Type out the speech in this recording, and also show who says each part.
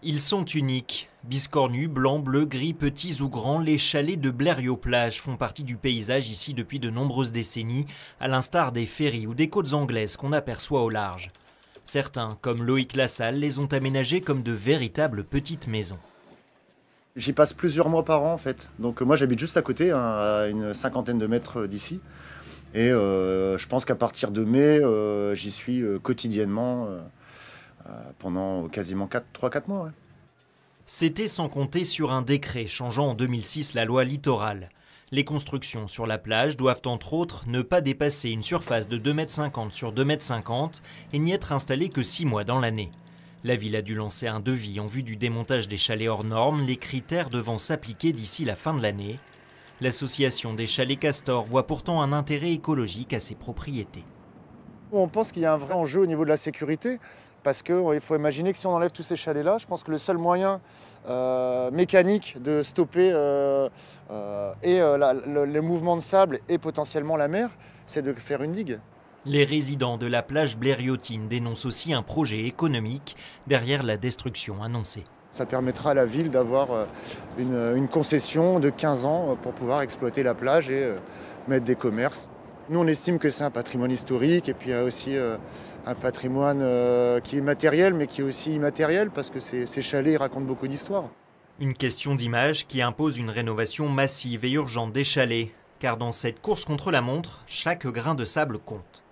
Speaker 1: Ils sont uniques. Biscornus, blancs, bleus, gris, petits ou grands, les chalets de Blériot-Plage font partie du paysage ici depuis de nombreuses décennies, à l'instar des ferries ou des côtes anglaises qu'on aperçoit au large. Certains, comme Loïc Lassalle, les ont aménagés comme de véritables petites maisons.
Speaker 2: J'y passe plusieurs mois par an en fait. Donc moi j'habite juste à côté, hein, à une cinquantaine de mètres d'ici. Et je pense qu'à partir de mai, j'y suis quotidiennement pendant quasiment 3-4 mois. Ouais.
Speaker 1: C'était sans compter sur un décret changeant en 2006 la loi littorale. Les constructions sur la plage doivent entre autres ne pas dépasser une surface de 2,50 m sur 2,50 m et n'y être installées que 6 mois dans l'année. La ville a dû lancer un devis en vue du démontage des chalets hors normes, les critères devant s'appliquer d'ici la fin de l'année. L'association des chalets Castor voit pourtant un intérêt écologique à ces propriétés.
Speaker 2: On pense qu'il y a un vrai enjeu au niveau de la sécurité, parce qu'il faut imaginer que si on enlève tous ces chalets-là, je pense que le seul moyen mécanique de stopper le mouvement de sable et potentiellement la mer, c'est de faire une digue.
Speaker 1: Les résidents de la plage blériotine dénoncent aussi un projet économique derrière la destruction annoncée.
Speaker 2: Ça permettra à la ville d'avoir une concession de 15 ans pour pouvoir exploiter la plage et mettre des commerces. Nous, on estime que c'est un patrimoine historique et puis il y a aussi un patrimoine qui est matériel mais qui est aussi immatériel parce que ces chalets racontent beaucoup d'histoires.
Speaker 1: Une question d'image qui impose une rénovation massive et urgente des chalets. Car dans cette course contre la montre, chaque grain de sable compte.